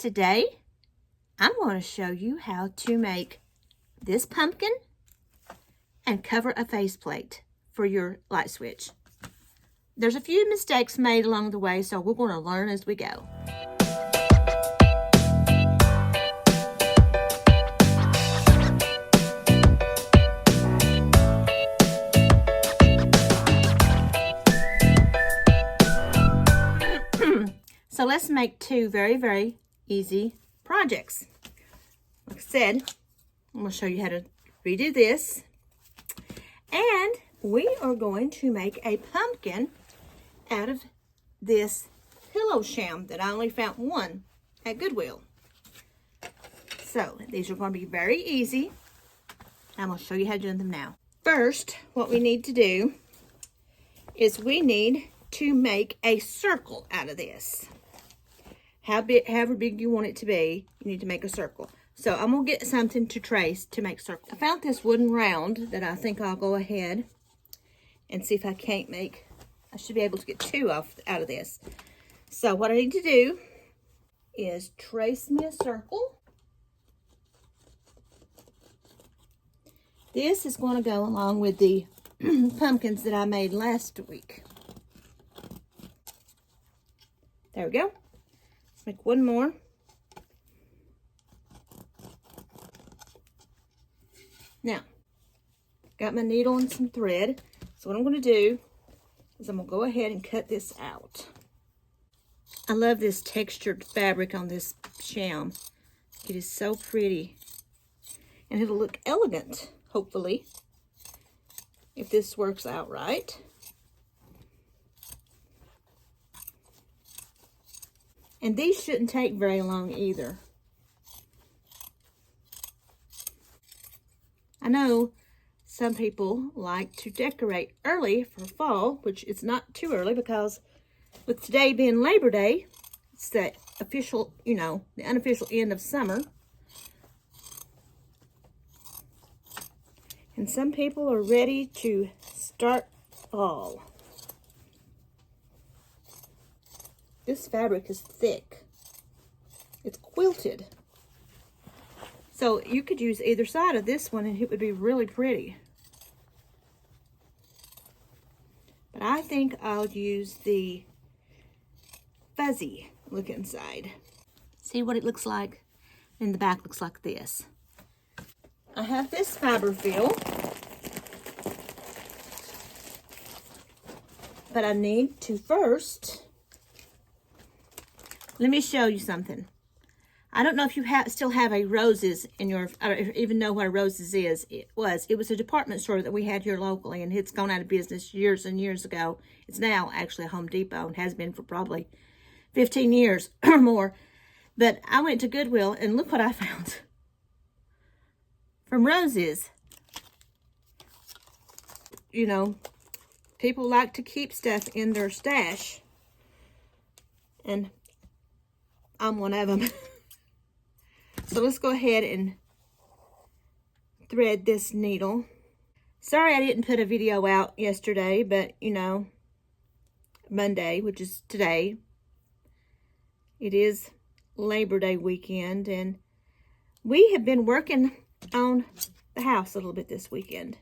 Today, I'm going to show you how to make this pumpkin and cover a faceplate for your light switch. There's a few mistakes made along the way, so we're going to learn as we go. So let's make two very, very easy projects. Like I said, I'm going to show you how to redo this. And we are going to make a pumpkin out of this pillow sham that I only found one at Goodwill. So these are going to be very easy. I'm going to show you how to do them now. First, what we need to do is we need to make a circle out of this. However big you want it to be, you need to make a circle. So I'm going to get something to trace to make circles. I found this wooden round that I think I'll go ahead and see if I can't make. I should be able to get two out of this. So what I need to do is trace me a circle. This is going to go along with the pumpkins that I made last week. There we go. Let's make one more. Now, got my needle and some thread. So what I'm going to do is I'm going to go ahead and cut this out. I love this textured fabric on this sham. It is so pretty. And it'll look elegant, hopefully, if this works out right. And these shouldn't take very long either. I know some people like to decorate early for fall, which is not too early because with today being Labor Day, it's the official, the unofficial end of summer. And some people are ready to start fall. This fabric is thick. It's quilted. So you could use either side of this one and it would be really pretty. But I think I'll use the fuzzy looking side. See what it looks like? And the back looks like this. I have this fiberfill. But I need to first, let me show you something. I don't know if you still have a Roses in your, I don't even know what a Roses is. It was a department store that we had here locally, and it's gone out of business years and years ago. It's now actually a Home Depot and has been for probably 15 years or more. But I went to Goodwill and look what I found. From Roses. People like to keep stuff in their stash. And I'm one of them. So let's go ahead and thread this needle. Sorry I didn't put a video out yesterday, but Monday, which is today, it is Labor Day weekend, and we have been working on the house a little bit this weekend.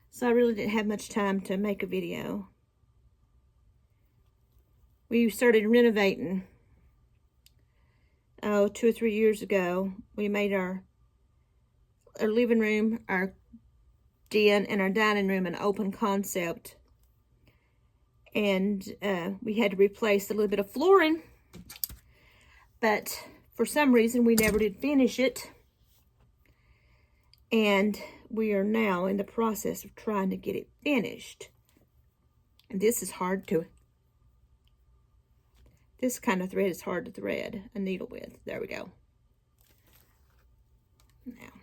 So I really didn't have much time to make a video. We started renovating 2 or 3 years ago. We made our living room, our den, and our dining room an open concept. And we had to replace a little bit of flooring. But for some reason, we never did finish it. And we are now in the process of trying to get it finished. And this is hard to... This kind of thread is hard to thread a needle with. There we go. Now,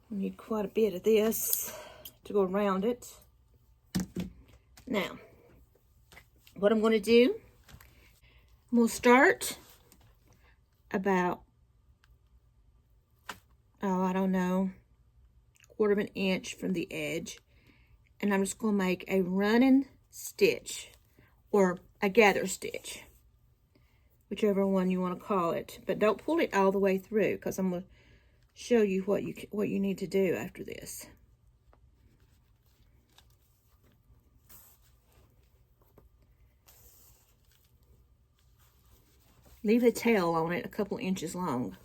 we need quite a bit of this to go around it. Now, what I'm going to do, I'm going to start about, I don't know, 1/4 of an inch from the edge. And I'm just going to make a running stitch or a gather stitch, whichever one you want to call it. But don't pull it all the way through, because I'm going to show you what you need to do after this. Leave the tail on it a couple inches long.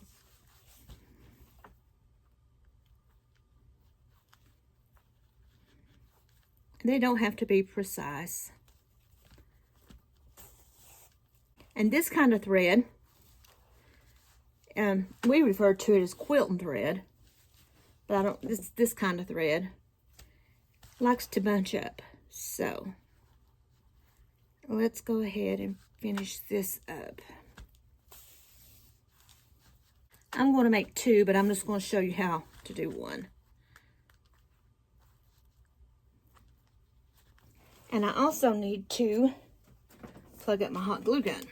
They don't have to be precise. And this kind of thread, we refer to it as quilting thread, but I don't, this kind of thread likes to bunch up. So let's go ahead and finish this up. I'm going to make two, but I'm just going to show you how to do one. And I also need to plug up my hot glue gun.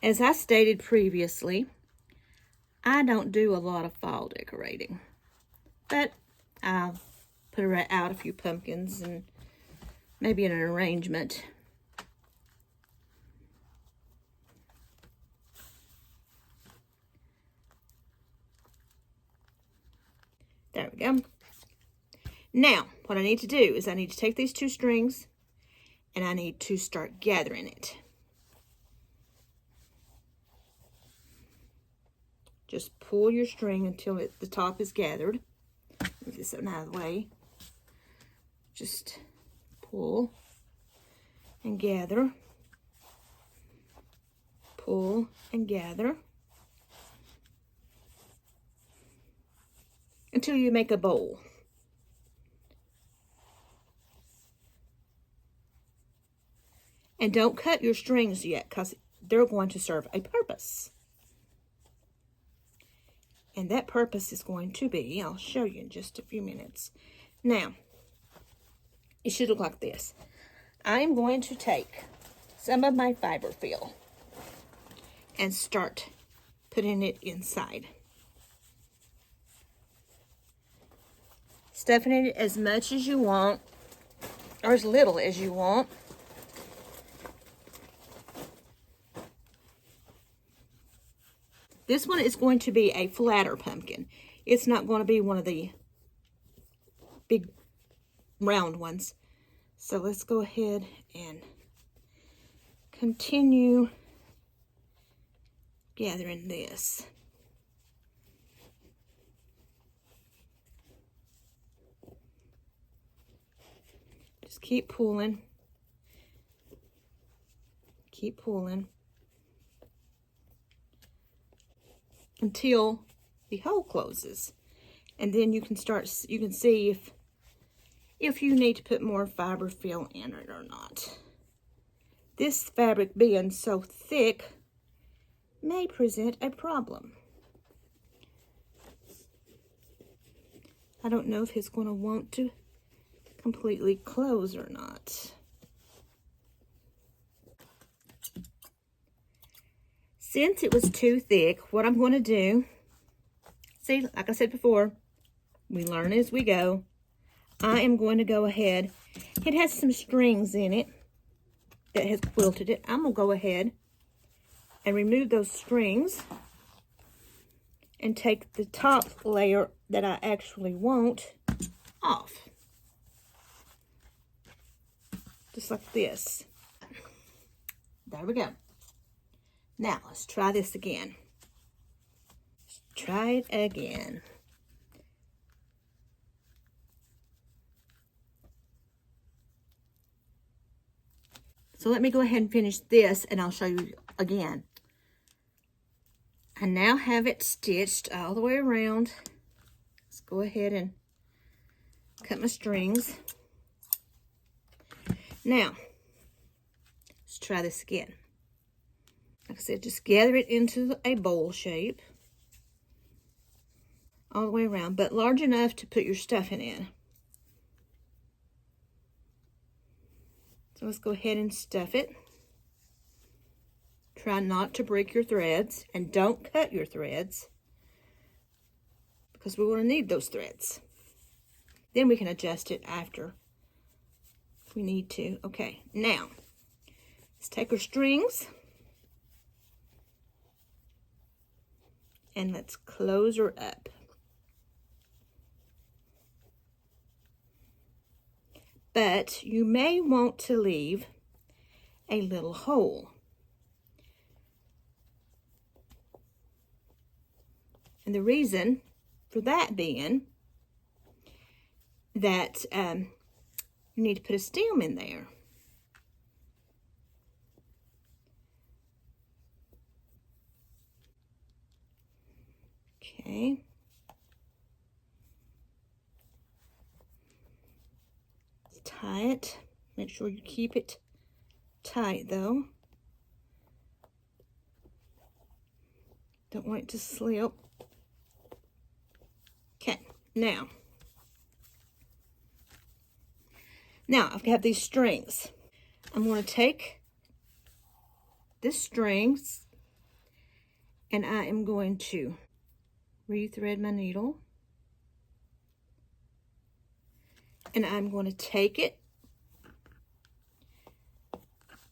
As I stated previously, I don't do a lot of fall decorating, but I'll put out a few pumpkins and maybe an arrangement. There we go. Now, what I need to do is I need to take these two strings and I need to start gathering it. Just pull your string until the top is gathered. Move this out of the way. Just pull and gather. Pull and gather. Until you make a bowl. And don't cut your strings yet, because they're going to serve a purpose. And that purpose is going to be, I'll show you in just a few minutes. Now, it should look like this. I'm going to take some of my fiber fill and start putting it inside. Stuffing it as much as you want, or as little as you want. This one is going to be a flatter pumpkin. It's not going to be one of the big round ones. So let's go ahead and continue gathering this. Just keep pulling. Keep pulling. Until the hole closes, and then you can see if you need to put more fiber fill in it or not. This fabric being so thick may present a problem. I don't know if it's going to want to completely close or not. Since it was too thick, what I'm going to do, see, like I said before, we learn as we go. I am going to go ahead. It has some strings in it that has quilted it. I'm going to go ahead and remove those strings and take the top layer that I actually want off. Just like this. There we go. Now, let's try this again. Let's try it again. So let me go ahead and finish this, and I'll show you again. I now have it stitched all the way around. Let's go ahead and cut my strings. Now, let's try this again. Like I said, just gather it into a bowl shape all the way around, but large enough to put your stuffing in. So let's go ahead and stuff it. Try not to break your threads, and don't cut your threads because we want to need those threads. Then we can adjust it after if we need to. Okay, now let's take our strings and let's close her up. But you may want to leave a little hole. And the reason for that being that you need to put a stem in there. Okay. Let's tie it. Make sure you keep it tight though. Don't want it to slip. Okay, now I've got these strings. I'm going to take this strings and I am going to rethread my needle. And I'm going to take it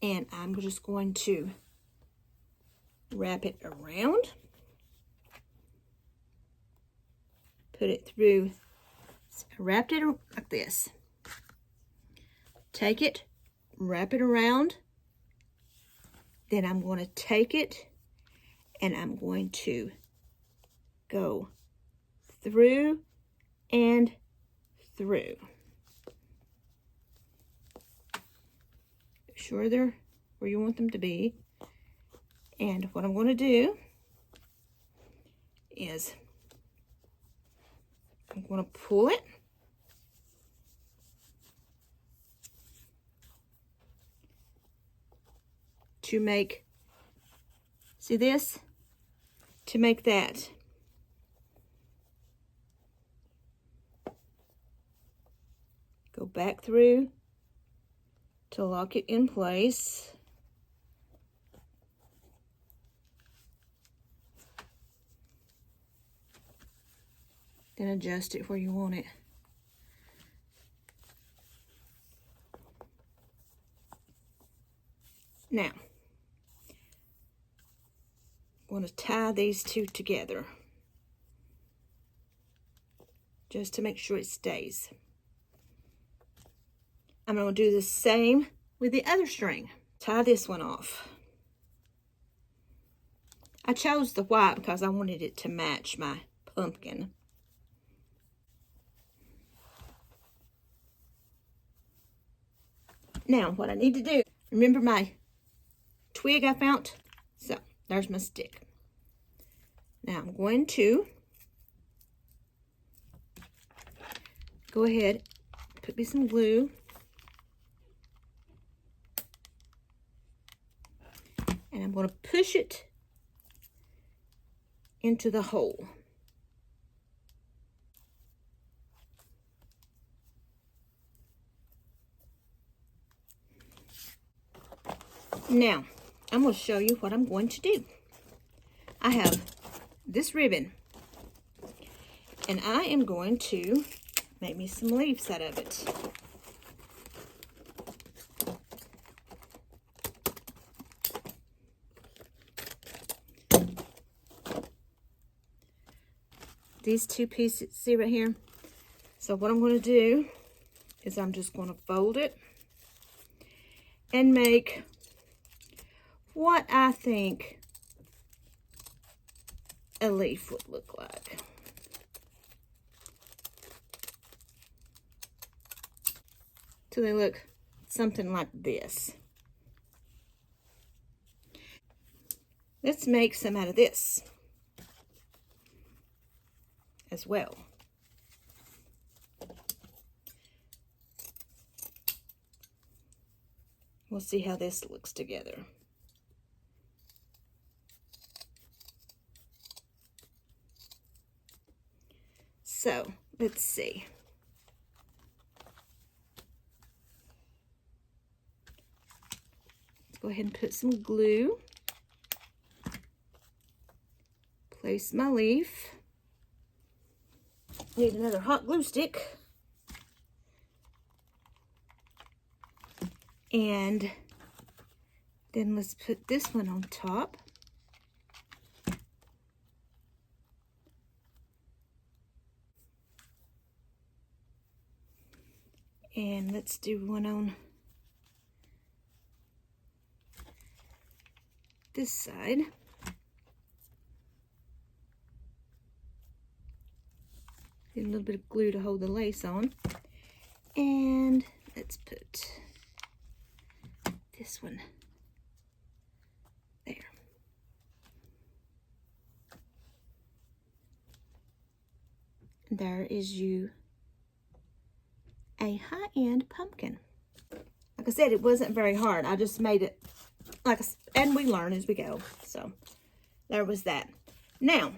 and I'm just going to wrap it around. Put it through. So I wrapped it like this. Take it, wrap it around. Then I'm going to take it and I'm going to go through and through. Make sure they're where you want them to be. And what I'm going to do is I'm going to pull it. To make, see this? To make that. Go back through to lock it in place. Then adjust it where you want it. Now, I'm going to tie these two together just to make sure it stays. I'm going to do the same with the other string. Tie this one off. I chose the white because I wanted it to match my pumpkin. Now, what I need to do, remember my twig I found? So, there's my stick. Now, I'm going to go ahead, put me some glue. And I'm going to push it into the hole. Now, I'm going to show you what I'm going to do. I have this ribbon, and I am going to make me some leaves out of it. These two pieces, see right here? So what I'm going to do is I'm just going to fold it and make what I think a leaf would look like. So they look something like this. Let's make some out of this as well. We'll see how this looks together. So, let's see. Let's go ahead and put some glue. place my leaf. Need another hot glue stick. And then let's put this one on top. And let's do one on this side. Get a little bit of glue to hold the lace on. And let's put this one there. There is a high-end pumpkin. Like I said, it wasn't very hard. I just made it and we learn as we go. So there was that. Now,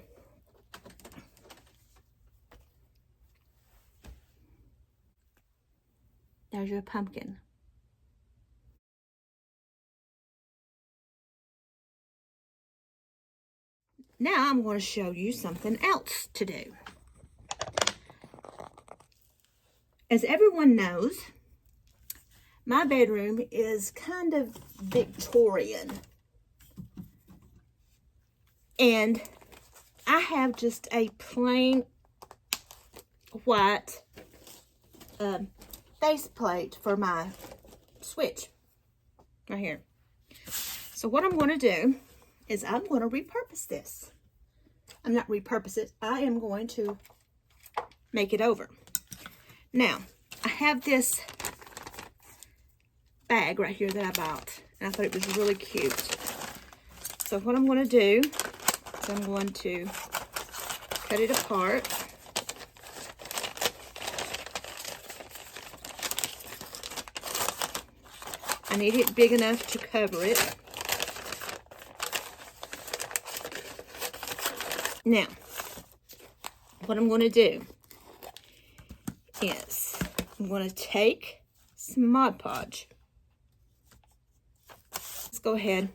there's your pumpkin. Now I'm going to show you something else to do. As everyone knows, my bedroom is kind of Victorian. And I have just a plain white faceplate for my switch right here. So what I'm going to do is I'm going to repurpose this. I'm not repurpose it. I am going to make it over. Now, I have this bag right here that I bought, and I thought it was really cute. So what I'm going to do is I'm going to cut it apart. I need it big enough to cover it. Now, what I'm going to do is I'm going to take some Mod Podge. Let's go ahead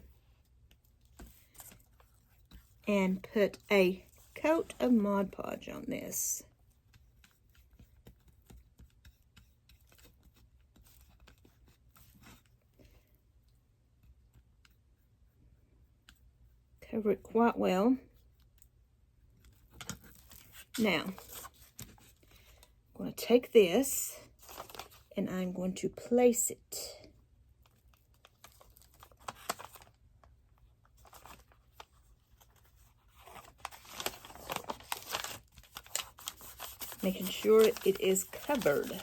and put a coat of Mod Podge on this. Cover it quite well. Now, I'm going to take this and I'm going to place it making sure it is covered.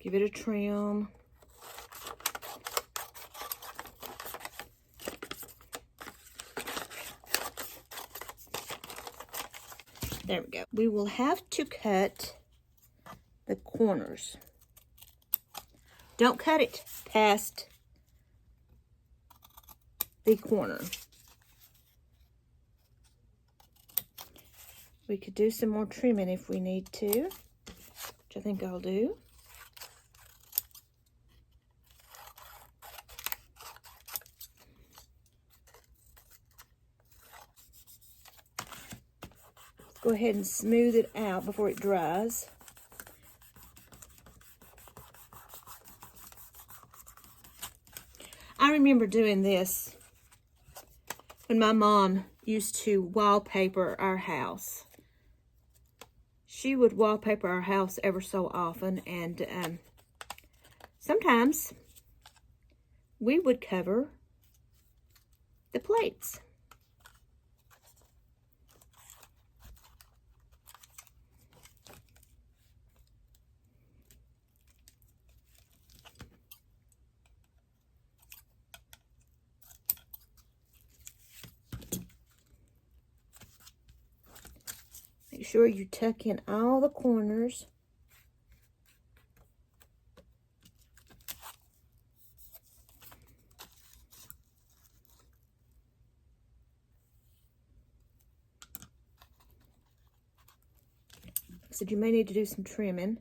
Give it a trim. There we go. We will have to cut the corners. Don't cut it past the corner. We could do some more trimming if we need to, which I think I'll do. Go ahead and smooth it out before it dries. I remember doing this when my mom used to wallpaper our house. She would wallpaper our house ever so often, and sometimes we would cover the plates. Make sure you tuck in all the corners. Like I said, you may need to do some trimming.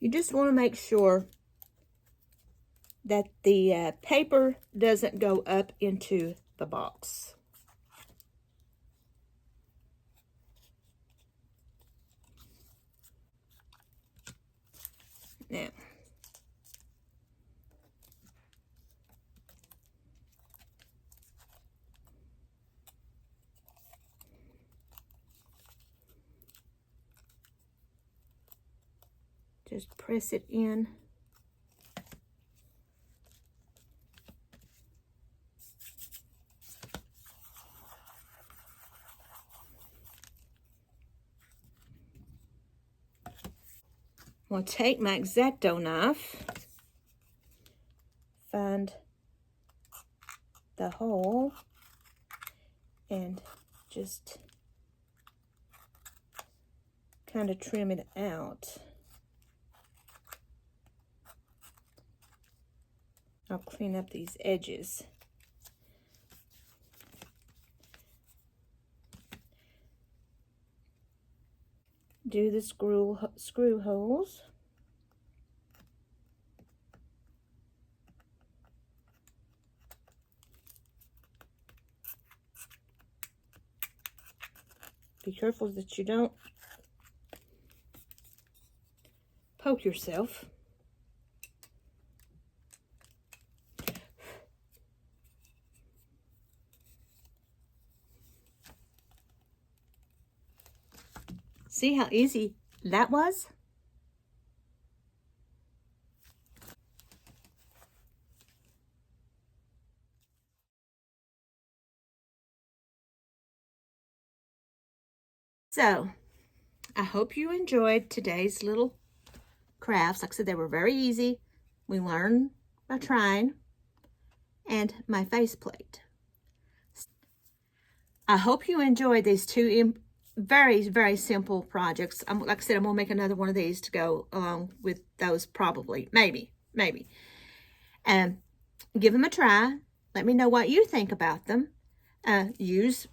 You just want to make sure that the paper doesn't go up into the box. Now, just press it in. I'm going to take my X-Acto knife, find the hole, and just kind of trim it out. I'll clean up these edges. Do the screw holes. Be careful that you don't poke yourself. See how easy that was? So, I hope you enjoyed today's little crafts. Like I said, they were very easy. We learned by trying. And my faceplate. I hope you enjoyed these two very, very simple projects. Like I said, I'm going to make another one of these to go along with those probably. Maybe. Give them a try. Let me know what you think about them. Use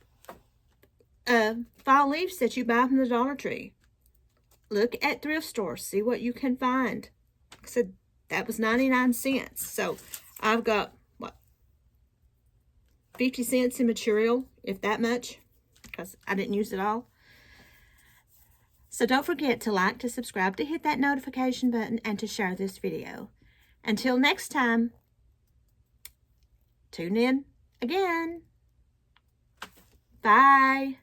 fall leaves that you buy from the Dollar Tree. Look at thrift stores. See what you can find. Like I said, that was 99 cents. So I've got, what, 50 cents in material, if that much, because I didn't use it all. So don't forget to like, to subscribe, to hit that notification button, and to share this video. Until next time, tune in again. Bye.